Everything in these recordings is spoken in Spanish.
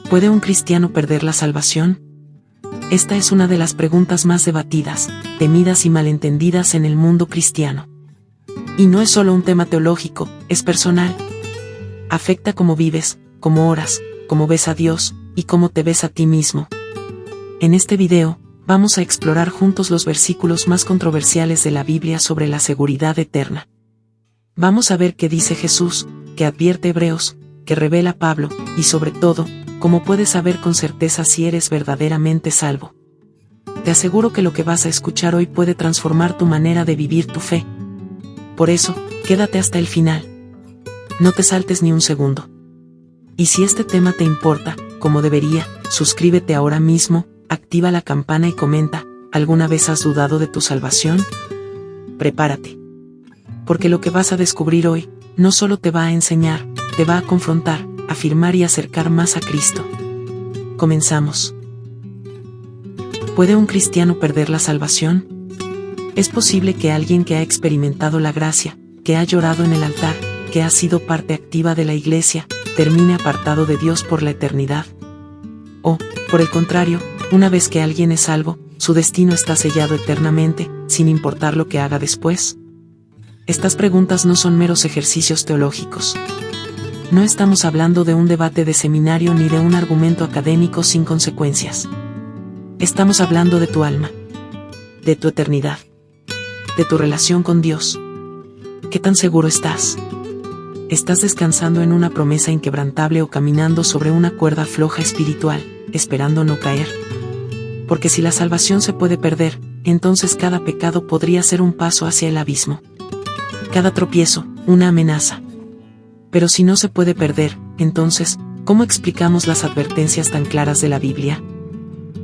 ¿Puede un cristiano perder la salvación? Esta es una de las preguntas más debatidas, temidas y malentendidas en el mundo cristiano. Y no es solo un tema teológico, es personal. Afecta cómo vives, cómo oras, cómo ves a Dios, y cómo te ves a ti mismo. En este video, vamos a explorar juntos los versículos más controversiales de la Biblia sobre la seguridad eterna. Vamos a ver qué dice Jesús, qué advierte Hebreos, qué revela Pablo, y sobre todo, cómo puedes saber con certeza si eres verdaderamente salvo. Te aseguro que lo que vas a escuchar hoy puede transformar tu manera de vivir tu fe. Por eso, quédate hasta el final. No te saltes ni un segundo. Y si este tema te importa, como debería, suscríbete ahora mismo, activa la campana y comenta, ¿alguna vez has dudado de tu salvación? Prepárate. Porque lo que vas a descubrir hoy, no solo te va a enseñar, te va a confrontar, afirmar y acercar más a Cristo. Comenzamos. ¿Puede un cristiano perder la salvación? Es posible que alguien que ha experimentado la gracia, que ha llorado en el altar, que ha sido parte activa de la iglesia, termine apartado de Dios por la eternidad. O, por el contrario, una vez que alguien es salvo, su destino está sellado eternamente, sin importar lo que haga después. Estas preguntas no son meros ejercicios teológicos. No estamos hablando de un debate de seminario ni de un argumento académico sin consecuencias. Estamos hablando de tu alma, de tu eternidad, de tu relación con Dios. ¿Qué tan seguro estás? ¿Estás descansando en una promesa inquebrantable o caminando sobre una cuerda floja espiritual, esperando no caer? Porque si la salvación se puede perder, entonces cada pecado podría ser un paso hacia el abismo. Cada tropiezo, una amenaza. Pero si no se puede perder, entonces, ¿cómo explicamos las advertencias tan claras de la Biblia?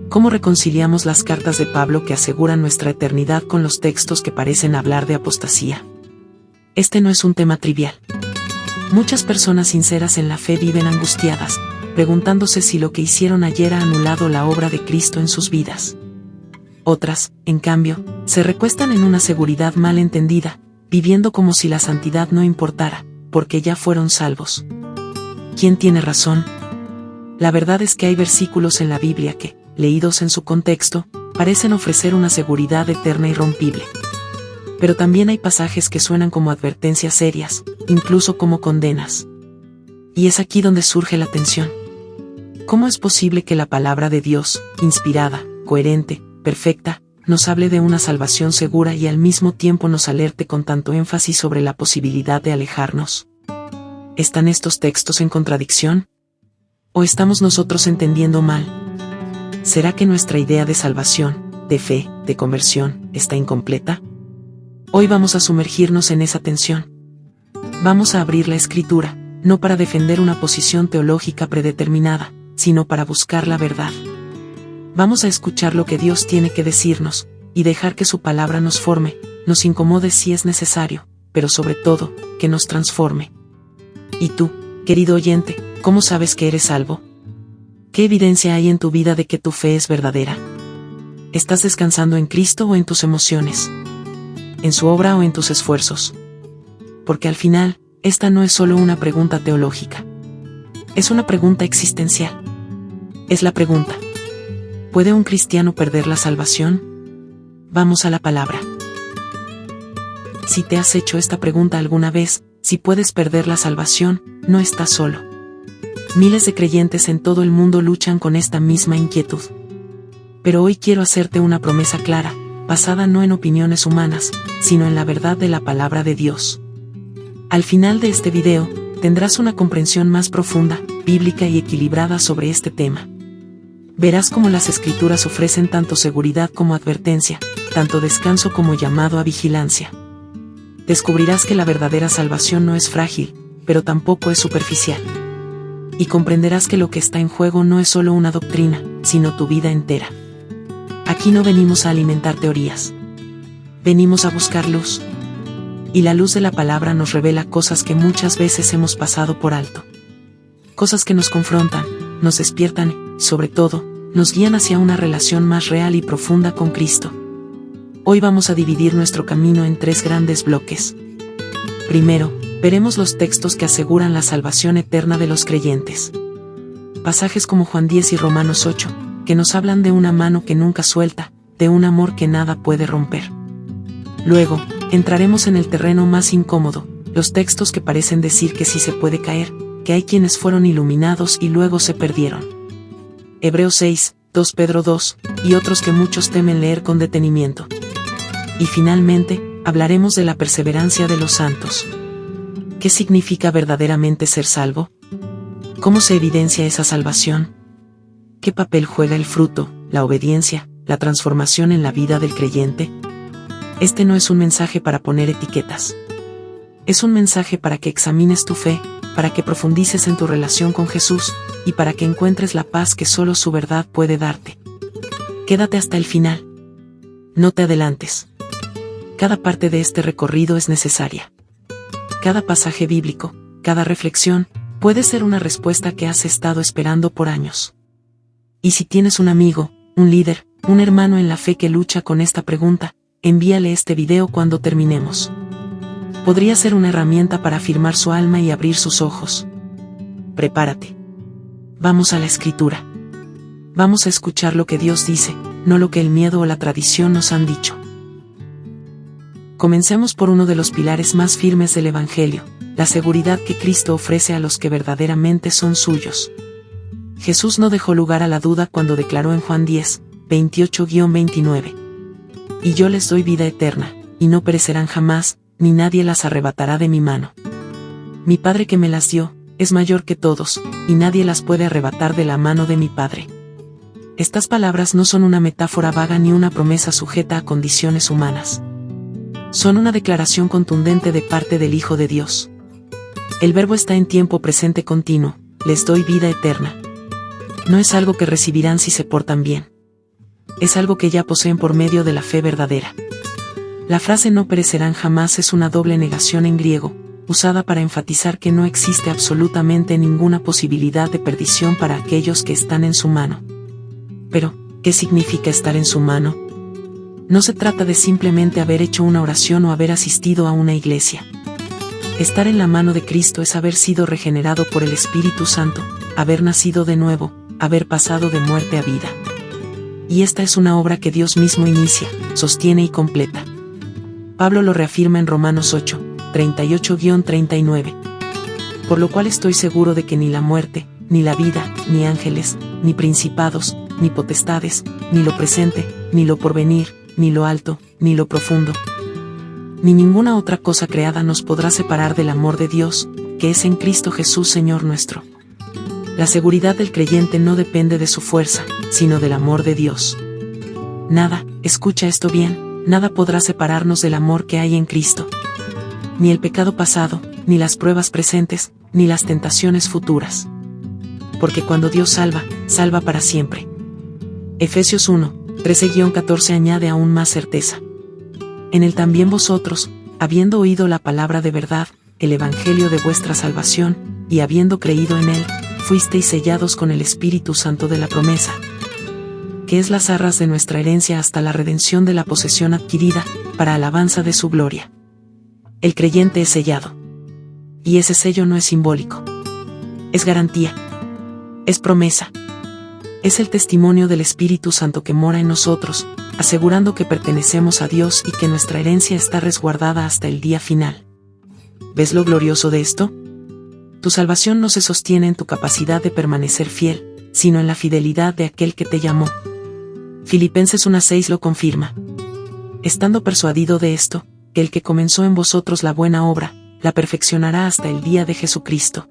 ¿Cómo reconciliamos las cartas de Pablo que aseguran nuestra eternidad con los textos que parecen hablar de apostasía? Este no es un tema trivial. Muchas personas sinceras en la fe viven angustiadas, preguntándose si lo que hicieron ayer ha anulado la obra de Cristo en sus vidas. Otras, en cambio, se recuestan en una seguridad mal entendida, viviendo como si la santidad no importara, porque ya fueron salvos. ¿Quién tiene razón? La verdad es que hay versículos en la Biblia que, leídos en su contexto, parecen ofrecer una seguridad eterna irrompible. Pero también hay pasajes que suenan como advertencias serias, incluso como condenas. Y es aquí donde surge la tensión. ¿Cómo es posible que la palabra de Dios, inspirada, coherente, perfecta, nos hable de una salvación segura y al mismo tiempo nos alerte con tanto énfasis sobre la posibilidad de alejarnos? ¿Están estos textos en contradicción? ¿O estamos nosotros entendiendo mal? ¿Será que nuestra idea de salvación, de fe, de conversión, está incompleta? Hoy vamos a sumergirnos en esa tensión. Vamos a abrir la Escritura, no para defender una posición teológica predeterminada, sino para buscar la verdad. Vamos a escuchar lo que Dios tiene que decirnos, y dejar que su palabra nos forme, nos incomode si es necesario, pero sobre todo, que nos transforme. ¿Y tú, querido oyente, cómo sabes que eres salvo? ¿Qué evidencia hay en tu vida de que tu fe es verdadera? ¿Estás descansando en Cristo o en tus emociones? ¿En su obra o en tus esfuerzos? Porque al final, esta no es solo una pregunta teológica. Es una pregunta existencial. Es la pregunta: ¿puede un cristiano perder la salvación? Vamos a la palabra. Si te has hecho esta pregunta alguna vez, si puedes perder la salvación, no estás solo. Miles de creyentes en todo el mundo luchan con esta misma inquietud. Pero hoy quiero hacerte una promesa clara, basada no en opiniones humanas, sino en la verdad de la palabra de Dios. Al final de este video, tendrás una comprensión más profunda, bíblica y equilibrada sobre este tema. Verás cómo las Escrituras ofrecen tanto seguridad como advertencia, tanto descanso como llamado a vigilancia. Descubrirás que la verdadera salvación no es frágil, pero tampoco es superficial. Y comprenderás que lo que está en juego no es solo una doctrina, sino tu vida entera. Aquí no venimos a alimentar teorías. Venimos a buscar luz. Y la luz de la palabra nos revela cosas que muchas veces hemos pasado por alto. Cosas que nos confrontan, nos despiertan y, sobre todo, nos guían hacia una relación más real y profunda con Cristo. Hoy vamos a dividir nuestro camino en 3 grandes bloques. Primero, veremos los textos que aseguran la salvación eterna de los creyentes. Pasajes como Juan 10 y Romanos 8, que nos hablan de una mano que nunca suelta, de un amor que nada puede romper. Luego, entraremos en el terreno más incómodo, los textos que parecen decir que sí se puede caer, que hay quienes fueron iluminados y luego se perdieron. Hebreos 6, 2 Pedro 2, y otros que muchos temen leer con detenimiento. Y finalmente, hablaremos de la perseverancia de los santos. ¿Qué significa verdaderamente ser salvo? ¿Cómo se evidencia esa salvación? ¿Qué papel juega el fruto, la obediencia, la transformación en la vida del creyente? Este no es un mensaje para poner etiquetas. Es un mensaje para que examines tu fe, para que profundices en tu relación con Jesús, y para que encuentres la paz que solo su verdad puede darte. Quédate hasta el final. No te adelantes. Cada parte de este recorrido es necesaria. Cada pasaje bíblico, cada reflexión, puede ser una respuesta que has estado esperando por años. Y si tienes un amigo, un líder, un hermano en la fe que lucha con esta pregunta, envíale este video cuando terminemos. Podría ser una herramienta para afirmar su alma y abrir sus ojos. Prepárate. Vamos a la Escritura. Vamos a escuchar lo que Dios dice, no lo que el miedo o la tradición nos han dicho. Comencemos por uno de los pilares más firmes del Evangelio, la seguridad que Cristo ofrece a los que verdaderamente son suyos. Jesús no dejó lugar a la duda cuando declaró en Juan 10, 28-29. Y yo les doy vida eterna, y no perecerán jamás, ni nadie las arrebatará de mi mano. Mi Padre que me las dio, es mayor que todos, y nadie las puede arrebatar de la mano de mi Padre. Estas palabras no son una metáfora vaga ni una promesa sujeta a condiciones humanas. Son una declaración contundente de parte del Hijo de Dios. El verbo está en tiempo presente continuo, les doy vida eterna. No es algo que recibirán si se portan bien. Es algo que ya poseen por medio de la fe verdadera. La frase no perecerán jamás es una doble negación en griego, usada para enfatizar que no existe absolutamente ninguna posibilidad de perdición para aquellos que están en su mano. Pero, ¿qué significa estar en su mano? No se trata de simplemente haber hecho una oración o haber asistido a una iglesia. Estar en la mano de Cristo es haber sido regenerado por el Espíritu Santo, haber nacido de nuevo, haber pasado de muerte a vida. Y esta es una obra que Dios mismo inicia, sostiene y completa. Pablo lo reafirma en Romanos 8, 38-39. Por lo cual estoy seguro de que ni la muerte, ni la vida, ni ángeles, ni principados, ni potestades, ni lo presente, ni lo porvenir, ni lo alto, ni lo profundo, ni ninguna otra cosa creada nos podrá separar del amor de Dios, que es en Cristo Jesús Señor nuestro. La seguridad del creyente no depende de su fuerza, sino del amor de Dios. Nada, escucha esto bien, nada podrá separarnos del amor que hay en Cristo. Ni el pecado pasado, ni las pruebas presentes, ni las tentaciones futuras. Porque cuando Dios salva, salva para siempre. Efesios 1, 13-14 añade aún más certeza. En él también vosotros, habiendo oído la palabra de verdad, el evangelio de vuestra salvación, y habiendo creído en él, fuisteis sellados con el Espíritu Santo de la promesa, que es las arras de nuestra herencia hasta la redención de la posesión adquirida, para alabanza de su gloria. El creyente es sellado. Y ese sello no es simbólico. Es garantía. Es promesa. Es el testimonio del Espíritu Santo que mora en nosotros, asegurando que pertenecemos a Dios y que nuestra herencia está resguardada hasta el día final. ¿Ves lo glorioso de esto? Tu salvación no se sostiene en tu capacidad de permanecer fiel, sino en la fidelidad de aquel que te llamó. Filipenses 1:6 lo confirma. Estando persuadido de esto, que el que comenzó en vosotros la buena obra, la perfeccionará hasta el día de Jesucristo.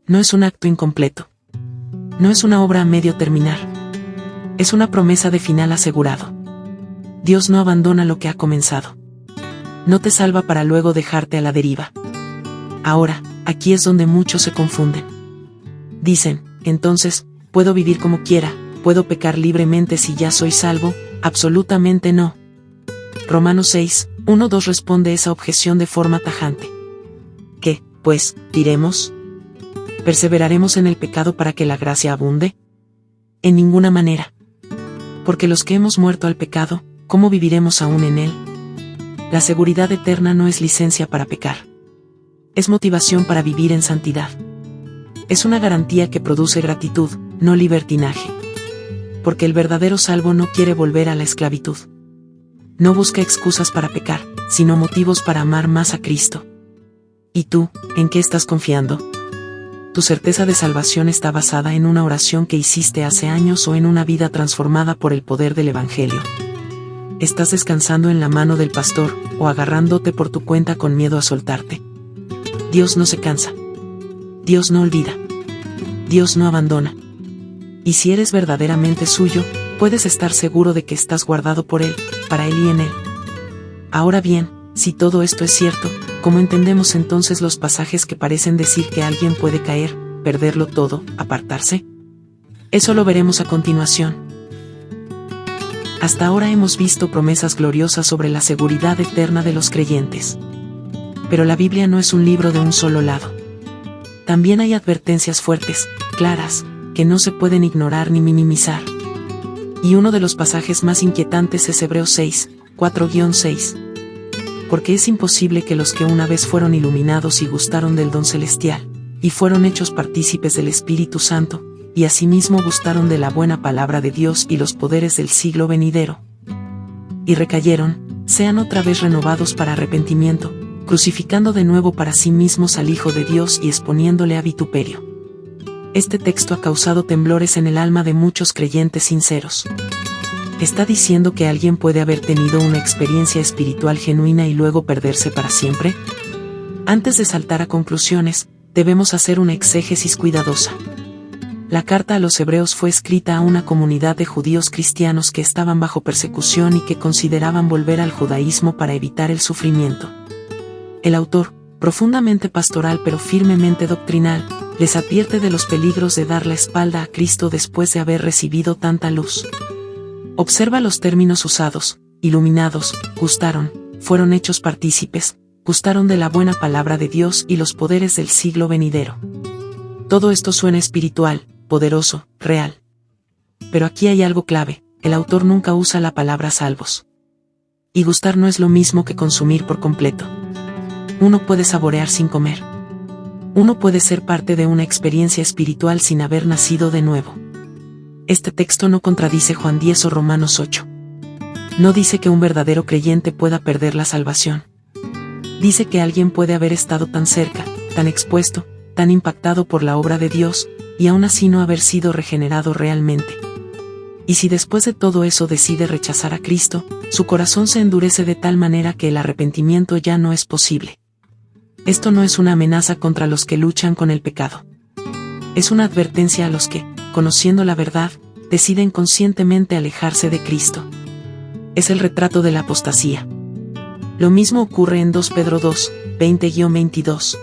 No es un acto incompleto. No es una obra a medio terminar. Es una promesa de final asegurado. Dios no abandona lo que ha comenzado. No te salva para luego dejarte a la deriva. Ahora, aquí es donde muchos se confunden. Dicen, entonces, ¿puedo vivir como quiera? ¿Puedo pecar libremente si ya soy salvo? Absolutamente no. Romanos 6, 1-2 responde esa objeción de forma tajante. ¿Qué, pues, diremos? ¿Perseveraremos en el pecado para que la gracia abunde? En ninguna manera. Porque los que hemos muerto al pecado, ¿cómo viviremos aún en él? La seguridad eterna no es licencia para pecar. Es motivación para vivir en santidad. Es una garantía que produce gratitud, no libertinaje. Porque el verdadero salvo no quiere volver a la esclavitud. No busca excusas para pecar, sino motivos para amar más a Cristo. ¿Y tú, en qué estás confiando? ¿Tu certeza de salvación está basada en una oración que hiciste hace años o en una vida transformada por el poder del Evangelio? ¿Estás descansando en la mano del pastor, o agarrándote por tu cuenta con miedo a soltarte? Dios no se cansa. Dios no olvida. Dios no abandona. Y si eres verdaderamente suyo, puedes estar seguro de que estás guardado por Él, para Él y en Él. Ahora bien, si todo esto es cierto, ¿cómo entendemos entonces los pasajes que parecen decir que alguien puede caer, perderlo todo, apartarse? Eso lo veremos a continuación. Hasta ahora hemos visto promesas gloriosas sobre la seguridad eterna de los creyentes. Pero la Biblia no es un libro de un solo lado. También hay advertencias fuertes, claras, que no se pueden ignorar ni minimizar. Y uno de los pasajes más inquietantes es Hebreos 6, 4-6. Porque es imposible que los que una vez fueron iluminados y gustaron del don celestial, y fueron hechos partícipes del Espíritu Santo, y asimismo gustaron de la buena palabra de Dios y los poderes del siglo venidero, y recayeron, sean otra vez renovados para arrepentimiento, crucificando de nuevo para sí mismos al Hijo de Dios y exponiéndole a vituperio. Este texto ha causado temblores en el alma de muchos creyentes sinceros. ¿Está diciendo que alguien puede haber tenido una experiencia espiritual genuina y luego perderse para siempre? Antes de saltar a conclusiones, debemos hacer una exégesis cuidadosa. La carta a los Hebreos fue escrita a una comunidad de judíos cristianos que estaban bajo persecución y que consideraban volver al judaísmo para evitar el sufrimiento. El autor, profundamente pastoral pero firmemente doctrinal, les advierte de los peligros de dar la espalda a Cristo después de haber recibido tanta luz. Observa los términos usados: iluminados, gustaron, fueron hechos partícipes, gustaron de la buena palabra de Dios y los poderes del siglo venidero. Todo esto suena espiritual, poderoso, real. Pero aquí hay algo clave: el autor nunca usa la palabra salvos. Y gustar no es lo mismo que consumir por completo. Uno puede saborear sin comer. Uno puede ser parte de una experiencia espiritual sin haber nacido de nuevo. Este texto no contradice Juan 10 o Romanos 8. No dice que un verdadero creyente pueda perder la salvación. Dice que alguien puede haber estado tan cerca, tan expuesto, tan impactado por la obra de Dios, y aún así no haber sido regenerado realmente. Y si después de todo eso decide rechazar a Cristo, su corazón se endurece de tal manera que el arrepentimiento ya no es posible. Esto no es una amenaza contra los que luchan con el pecado. Es una advertencia a los que, conociendo la verdad, deciden conscientemente alejarse de Cristo. Es el retrato de la apostasía. Lo mismo ocurre en 2 Pedro 2, 20-22.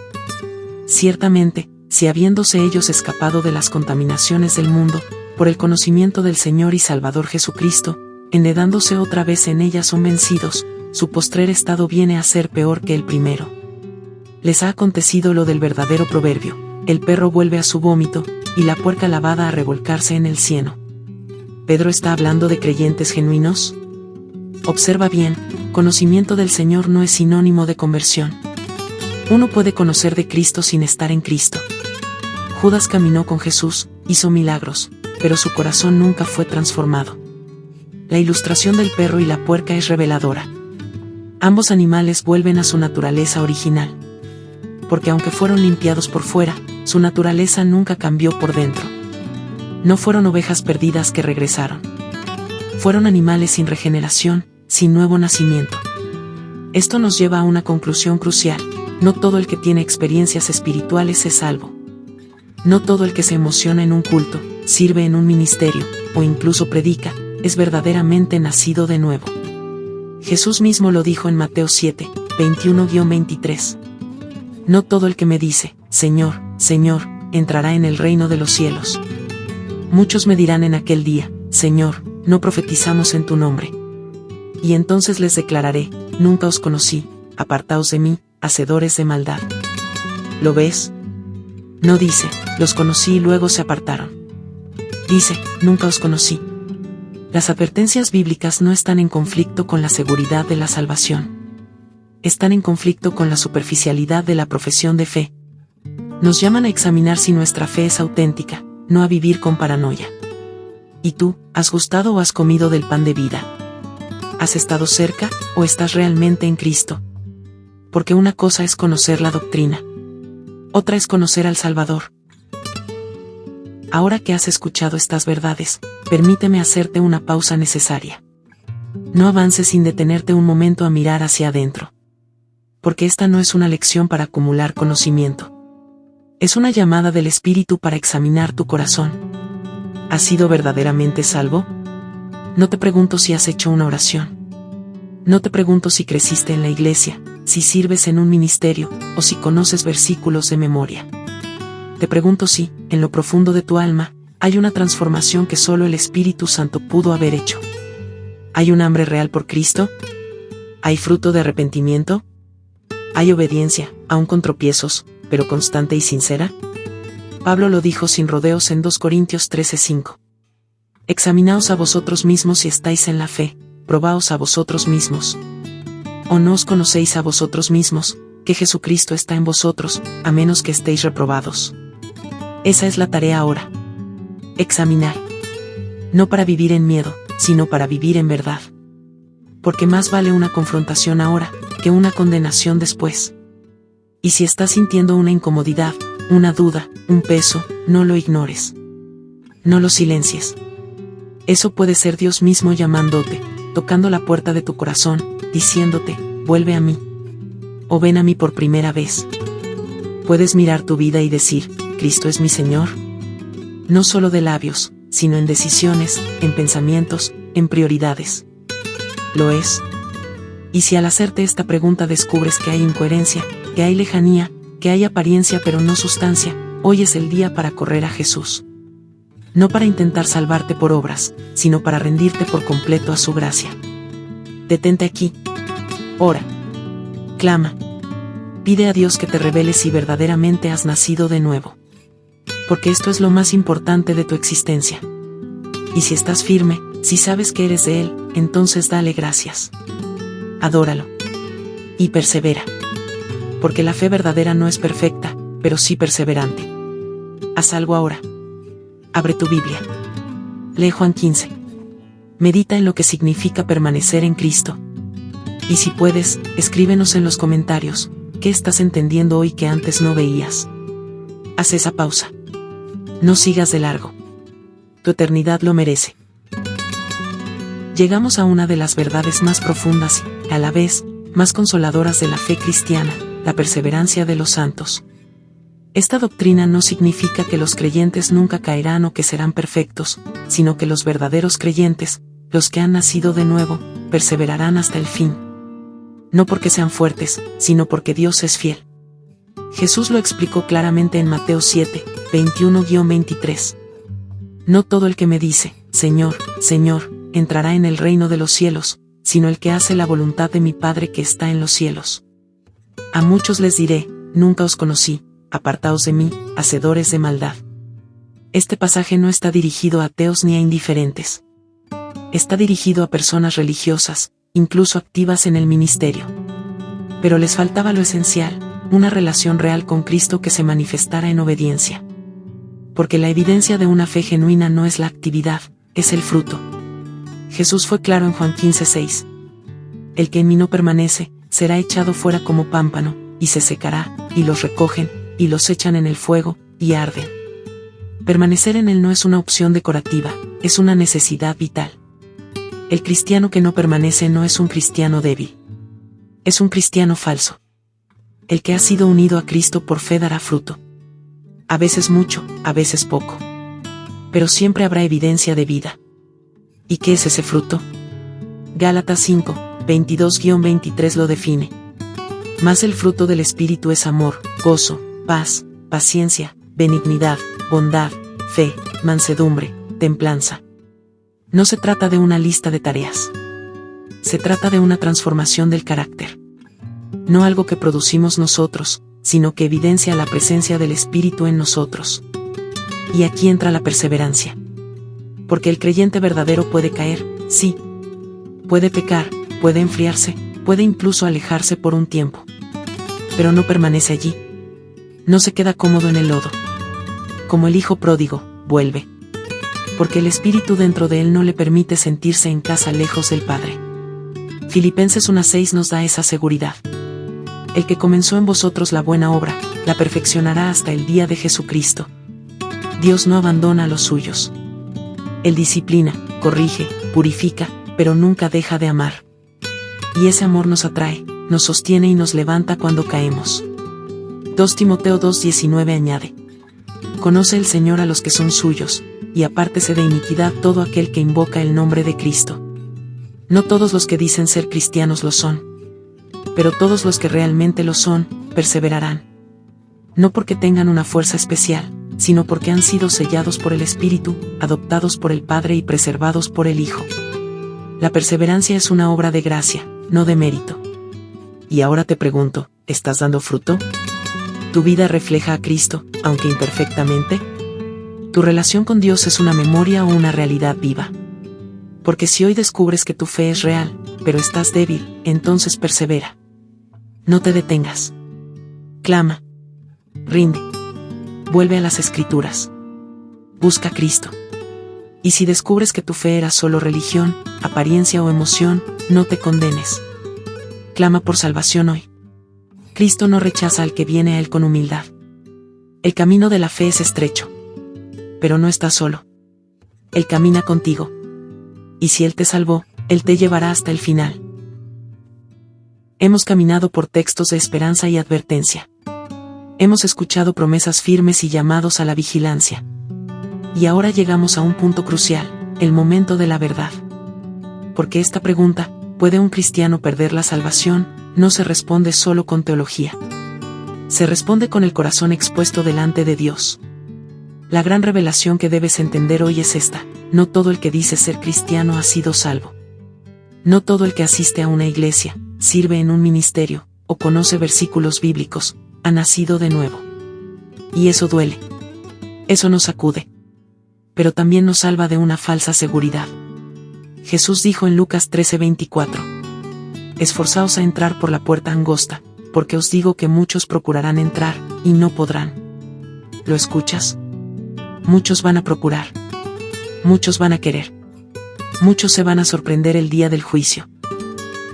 Ciertamente, si habiéndose ellos escapado de las contaminaciones del mundo, por el conocimiento del Señor y Salvador Jesucristo, enredándose otra vez en ellas son vencidos, su postrer estado viene a ser peor que el primero. Les ha acontecido lo del verdadero proverbio: el perro vuelve a su vómito, y la puerca lavada a revolcarse en el cieno. ¿Pedro está hablando de creyentes genuinos? Observa bien, conocimiento del Señor no es sinónimo de conversión. Uno puede conocer de Cristo sin estar en Cristo. Judas caminó con Jesús, hizo milagros, pero su corazón nunca fue transformado. La ilustración del perro y la puerca es reveladora. Ambos animales vuelven a su naturaleza original. Porque aunque fueron limpiados por fuera, su naturaleza nunca cambió por dentro. No fueron ovejas perdidas que regresaron. Fueron animales sin regeneración, sin nuevo nacimiento. Esto nos lleva a una conclusión crucial: no todo el que tiene experiencias espirituales es salvo. No todo el que se emociona en un culto, sirve en un ministerio, o incluso predica, es verdaderamente nacido de nuevo. Jesús mismo lo dijo en Mateo 7, 21-23. No todo el que me dice, Señor, Señor, entrará en el reino de los cielos. Muchos me dirán en aquel día, Señor, no profetizamos en tu nombre. Y entonces les declararé, nunca os conocí, apartaos de mí, hacedores de maldad. ¿Lo ves? No dice, los conocí y luego se apartaron. Dice, nunca os conocí. Las advertencias bíblicas no están en conflicto con la seguridad de la salvación. Están en conflicto con la superficialidad de la profesión de fe. Nos llaman a examinar si nuestra fe es auténtica, no a vivir con paranoia. ¿Y tú, has gustado o has comido del pan de vida? ¿Has estado cerca, o estás realmente en Cristo? Porque una cosa es conocer la doctrina. Otra es conocer al Salvador. Ahora que has escuchado estas verdades, permíteme hacerte una pausa necesaria. No avances sin detenerte un momento a mirar hacia adentro. Porque esta no es una lección para acumular conocimiento. Es una llamada del Espíritu para examinar tu corazón. ¿Has sido verdaderamente salvo? No te pregunto si has hecho una oración. No te pregunto si creciste en la iglesia, si sirves en un ministerio, o si conoces versículos de memoria. Te pregunto si, en lo profundo de tu alma, hay una transformación que solo el Espíritu Santo pudo haber hecho. ¿Hay un hambre real por Cristo? ¿Hay fruto de arrepentimiento? ¿Hay obediencia, aun con tropiezos, pero constante y sincera? Pablo lo dijo sin rodeos en 2 Corintios 13:5. Examinaos a vosotros mismos si estáis en la fe, probaos a vosotros mismos. ¿O no os conocéis a vosotros mismos, que Jesucristo está en vosotros, a menos que estéis reprobados? Esa es la tarea ahora. Examinar. No para vivir en miedo, sino para vivir en verdad. Porque más vale una confrontación ahora, que una condenación después. Y si estás sintiendo una incomodidad, una duda, un peso, no lo ignores. No lo silencies. Eso puede ser Dios mismo llamándote, tocando la puerta de tu corazón, diciéndote, vuelve a mí. O ven a mí por primera vez. Puedes mirar tu vida y decir, Cristo es mi Señor. No solo de labios, sino en decisiones, en pensamientos, en prioridades. ¿Lo es? Y si al hacerte esta pregunta descubres que hay incoherencia, que hay lejanía, que hay apariencia pero no sustancia, hoy es el día para correr a Jesús. No para intentar salvarte por obras, sino para rendirte por completo a su gracia. Detente aquí. Ora. Clama. Pide a Dios que te revele si verdaderamente has nacido de nuevo. Porque esto es lo más importante de tu existencia. Y si estás firme, si sabes que eres de Él, entonces dale gracias. Adóralo. Y persevera. Porque la fe verdadera no es perfecta, pero sí perseverante. Haz algo ahora. Abre tu Biblia. Lee Juan 15. Medita en lo que significa permanecer en Cristo. Y si puedes, escríbenos en los comentarios, ¿qué estás entendiendo hoy que antes no veías? Haz esa pausa. No sigas de largo. Tu eternidad lo merece. Llegamos a una de las verdades más profundas y, a la vez, más consoladoras de la fe cristiana, la perseverancia de los santos. Esta doctrina no significa que los creyentes nunca caerán o que serán perfectos, sino que los verdaderos creyentes, los que han nacido de nuevo, perseverarán hasta el fin. No porque sean fuertes, sino porque Dios es fiel. Jesús lo explicó claramente en Mateo 7, 21-23. No todo el que me dice, Señor, Señor, entrará en el reino de los cielos, sino el que hace la voluntad de mi Padre que está en los cielos. A muchos les diré, nunca os conocí, apartaos de mí, hacedores de maldad. Este pasaje no está dirigido a ateos ni a indiferentes. Está dirigido a personas religiosas, incluso activas en el ministerio. Pero les faltaba lo esencial, una relación real con Cristo que se manifestara en obediencia. Porque la evidencia de una fe genuina no es la actividad, es el fruto. Jesús fue claro en Juan 15:6. El que en mí no permanece, será echado fuera como pámpano, y se secará, y los recogen, y los echan en el fuego, y arden. Permanecer en Él no es una opción decorativa, es una necesidad vital. El cristiano que no permanece no es un cristiano débil. Es un cristiano falso. El que ha sido unido a Cristo por fe dará fruto. A veces mucho, a veces poco. Pero siempre habrá evidencia de vida. ¿Y qué es ese fruto? Gálatas 5, 22-23 lo define. Mas el fruto del Espíritu es amor, gozo, paz, paciencia, benignidad, bondad, fe, mansedumbre, templanza. No se trata de una lista de tareas. Se trata de una transformación del carácter. No algo que producimos nosotros, sino que evidencia la presencia del Espíritu en nosotros. Y aquí entra la perseverancia. Porque el creyente verdadero puede caer, sí. Puede pecar, puede enfriarse, puede incluso alejarse por un tiempo. Pero no permanece allí. No se queda cómodo en el lodo. Como el hijo pródigo, vuelve. Porque el espíritu dentro de él no le permite sentirse en casa lejos del Padre. Filipenses 1:6 nos da esa seguridad. El que comenzó en vosotros la buena obra, la perfeccionará hasta el día de Jesucristo. Dios no abandona a los suyos. Él disciplina, corrige, purifica, pero nunca deja de amar. Y ese amor nos atrae, nos sostiene y nos levanta cuando caemos. 2 Timoteo 2:19 añade: Conoce el Señor a los que son suyos, y apártese de iniquidad todo aquel que invoca el nombre de Cristo. No todos los que dicen ser cristianos lo son. Pero todos los que realmente lo son, perseverarán. No porque tengan una fuerza especial, sino porque han sido sellados por el Espíritu, adoptados por el Padre y preservados por el Hijo. La perseverancia es una obra de gracia, no de mérito. Y ahora te pregunto, ¿estás dando fruto? ¿Tu vida refleja a Cristo, aunque imperfectamente? ¿Tu relación con Dios es una memoria o una realidad viva? Porque si hoy descubres que tu fe es real, pero estás débil, entonces persevera. No te detengas. Clama. Rinde. Vuelve a las Escrituras. Busca a Cristo. Y si descubres que tu fe era solo religión, apariencia o emoción, no te condenes. Clama por salvación hoy. Cristo no rechaza al que viene a Él con humildad. El camino de la fe es estrecho. Pero no estás solo. Él camina contigo. Y si Él te salvó, Él te llevará hasta el final. Hemos caminado por textos de esperanza y advertencia. Hemos escuchado promesas firmes y llamados a la vigilancia. Y ahora llegamos a un punto crucial, el momento de la verdad. Porque esta pregunta, ¿puede un cristiano perder la salvación?, no se responde solo con teología. Se responde con el corazón expuesto delante de Dios. La gran revelación que debes entender hoy es esta: no todo el que dice ser cristiano ha sido salvo. No todo el que asiste a una iglesia, sirve en un ministerio, o conoce versículos bíblicos, ha nacido de nuevo. Y eso duele. Eso nos sacude. Pero también nos salva de una falsa seguridad. Jesús dijo en Lucas 13:24: Esforzaos a entrar por la puerta angosta, porque os digo que muchos procurarán entrar, y no podrán. ¿Lo escuchas? Muchos van a procurar. Muchos van a querer. Muchos se van a sorprender el día del juicio.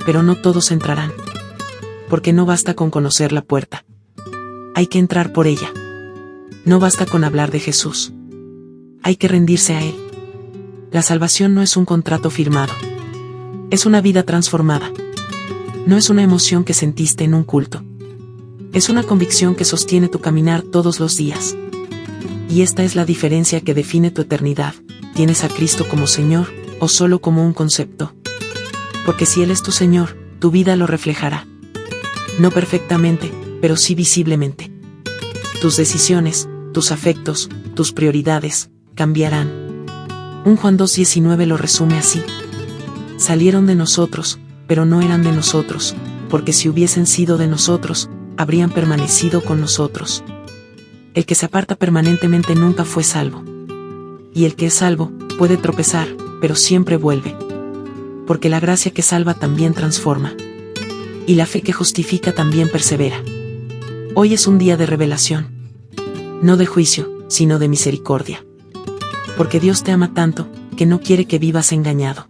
Pero no todos entrarán. Porque no basta con conocer la puerta. Hay que entrar por ella. No basta con hablar de Jesús. Hay que rendirse a Él. La salvación no es un contrato firmado. Es una vida transformada. No es una emoción que sentiste en un culto. Es una convicción que sostiene tu caminar todos los días. Y esta es la diferencia que define tu eternidad: ¿tienes a Cristo como Señor, o solo como un concepto? Porque si Él es tu Señor, tu vida lo reflejará. No perfectamente, pero sí visiblemente. Tus decisiones, tus afectos, tus prioridades, cambiarán. Un Juan 2:19 lo resume así: salieron de nosotros, pero no eran de nosotros, porque si hubiesen sido de nosotros, habrían permanecido con nosotros. El que se aparta permanentemente nunca fue salvo. Y el que es salvo, puede tropezar, pero siempre vuelve. Porque la gracia que salva también transforma. Y la fe que justifica también persevera. Hoy es un día de revelación. No de juicio, sino de misericordia. Porque Dios te ama tanto, que no quiere que vivas engañado.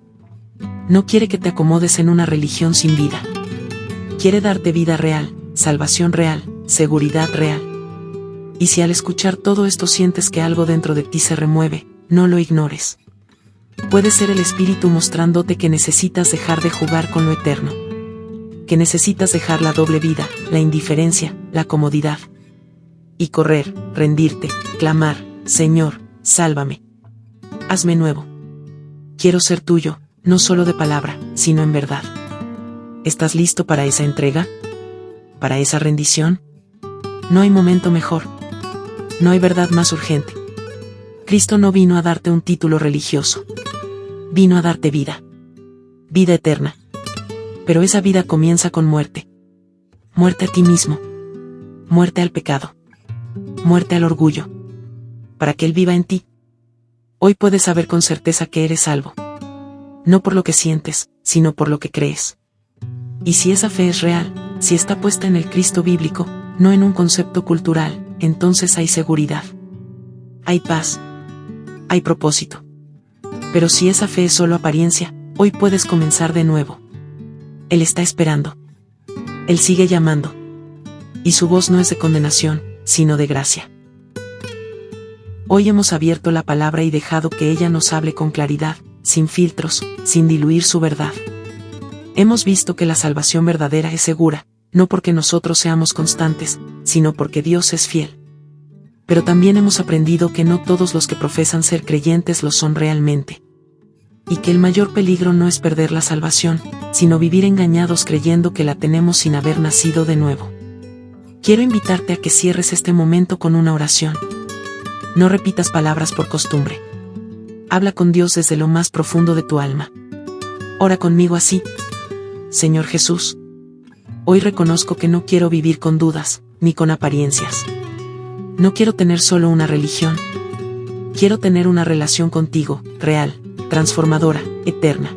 No quiere que te acomodes en una religión sin vida. Quiere darte vida real, salvación real, seguridad real. Y si al escuchar todo esto sientes que algo dentro de ti se remueve, no lo ignores. Puede ser el Espíritu mostrándote que necesitas dejar de jugar con lo eterno. Que necesitas dejar la doble vida, la indiferencia, la comodidad. Y correr, rendirte, clamar: Señor, sálvame. Hazme nuevo. Quiero ser tuyo, no solo de palabra, sino en verdad. ¿Estás listo para esa entrega? ¿Para esa rendición? No hay momento mejor. No hay verdad más urgente. Cristo no vino a darte un título religioso. Vino a darte vida. Vida eterna. Pero esa vida comienza con muerte. Muerte a ti mismo. Muerte al pecado. Muerte al orgullo. Para que Él viva en ti. Hoy puedes saber con certeza que eres salvo. No por lo que sientes, sino por lo que crees. Y si esa fe es real, si está puesta en el Cristo bíblico, no en un concepto cultural, entonces hay seguridad. Hay paz. Hay propósito. Pero si esa fe es solo apariencia, hoy puedes comenzar de nuevo. Él está esperando. Él sigue llamando. Y su voz no es de condenación, sino de gracia. Hoy hemos abierto la palabra y dejado que ella nos hable con claridad, sin filtros, sin diluir su verdad. Hemos visto que la salvación verdadera es segura, no porque nosotros seamos constantes, sino porque Dios es fiel. Pero también hemos aprendido que no todos los que profesan ser creyentes lo son realmente. Y que el mayor peligro no es perder la salvación, sino vivir engañados creyendo que la tenemos sin haber nacido de nuevo. Quiero invitarte a que cierres este momento con una oración. No repitas palabras por costumbre. Habla con Dios desde lo más profundo de tu alma. Ora conmigo así. Señor Jesús, hoy reconozco que no quiero vivir con dudas, ni con apariencias. No quiero tener solo una religión. Quiero tener una relación contigo, real, transformadora, eterna.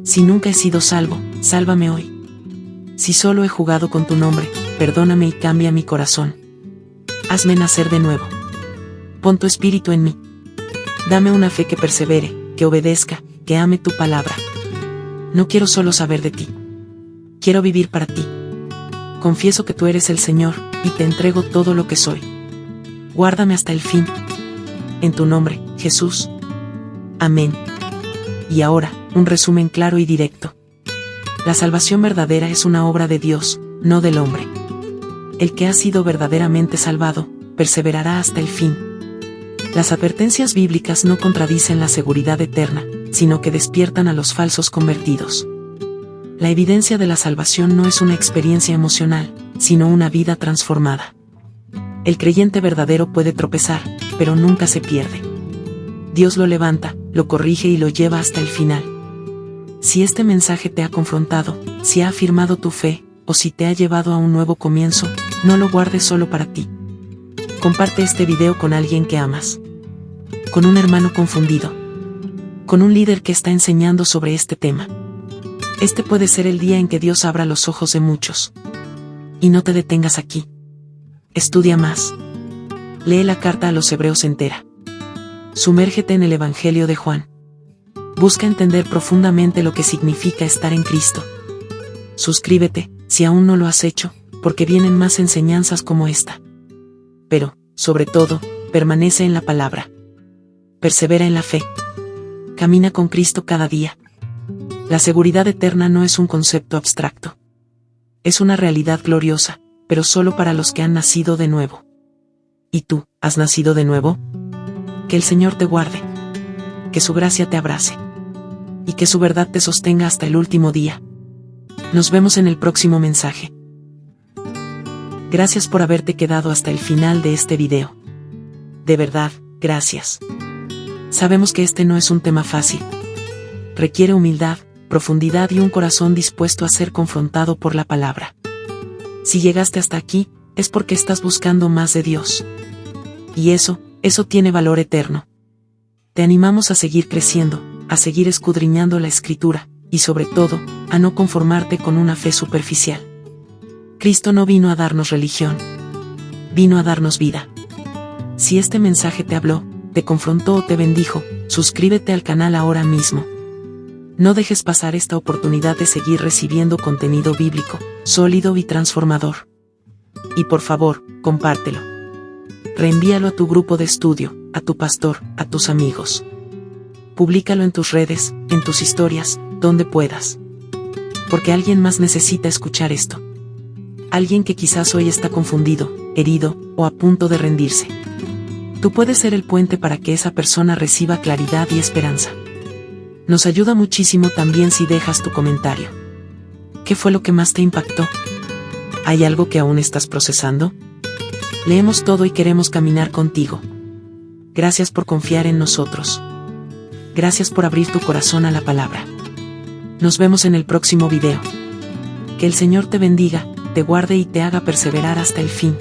Si nunca he sido salvo, sálvame hoy. Si solo he jugado con tu nombre, perdóname y cambia mi corazón. Hazme nacer de nuevo. Pon tu espíritu en mí. Dame una fe que persevere, que obedezca, que ame tu palabra. No quiero solo saber de ti. Quiero vivir para ti. Confieso que tú eres el Señor, y te entrego todo lo que soy. Guárdame hasta el fin. En tu nombre, Jesús. Amén. Y ahora, un resumen claro y directo. La salvación verdadera es una obra de Dios, no del hombre. El que ha sido verdaderamente salvado, perseverará hasta el fin. Las advertencias bíblicas no contradicen la seguridad eterna, sino que despiertan a los falsos convertidos. La evidencia de la salvación no es una experiencia emocional, sino una vida transformada. El creyente verdadero puede tropezar, pero nunca se pierde. Dios lo levanta, lo corrige y lo lleva hasta el final. Si este mensaje te ha confrontado, si ha afirmado tu fe, o si te ha llevado a un nuevo comienzo, no lo guardes solo para ti. Comparte este video con alguien que amas. Con un hermano confundido. Con un líder que está enseñando sobre este tema. Este puede ser el día en que Dios abra los ojos de muchos. Y no te detengas aquí. Estudia más. Lee la carta a los Hebreos entera. Sumérgete en el Evangelio de Juan. Busca entender profundamente lo que significa estar en Cristo. Suscríbete, si aún no lo has hecho, porque vienen más enseñanzas como esta. Pero, sobre todo, permanece en la palabra. Persevera en la fe. Camina con Cristo cada día. La seguridad eterna no es un concepto abstracto. Es una realidad gloriosa, pero solo para los que han nacido de nuevo. ¿Y tú, has nacido de nuevo? Que el Señor te guarde. Que su gracia te abrace. Y que su verdad te sostenga hasta el último día. Nos vemos en el próximo mensaje. Gracias por haberte quedado hasta el final de este video. De verdad, gracias. Sabemos que este no es un tema fácil. Requiere humildad, profundidad y un corazón dispuesto a ser confrontado por la palabra. Si llegaste hasta aquí, es porque estás buscando más de Dios. Y eso tiene valor eterno. Te animamos a seguir creciendo, a seguir escudriñando la Escritura, y sobre todo, a no conformarte con una fe superficial. Cristo no vino a darnos religión. Vino a darnos vida. Si este mensaje te habló, te confrontó o te bendijo, suscríbete al canal ahora mismo. No dejes pasar esta oportunidad de seguir recibiendo contenido bíblico, sólido y transformador. Y por favor, compártelo. Reenvíalo a tu grupo de estudio, a tu pastor, a tus amigos. Públicalo en tus redes, en tus historias, donde puedas. Porque alguien más necesita escuchar esto. Alguien que quizás hoy está confundido, herido, o a punto de rendirse. Tú puedes ser el puente para que esa persona reciba claridad y esperanza. Nos ayuda muchísimo también si dejas tu comentario. ¿Qué fue lo que más te impactó? ¿Hay algo que aún estás procesando? Leemos todo y queremos caminar contigo. Gracias por confiar en nosotros. Gracias por abrir tu corazón a la palabra. Nos vemos en el próximo video. Que el Señor te bendiga, te guarde y te haga perseverar hasta el fin.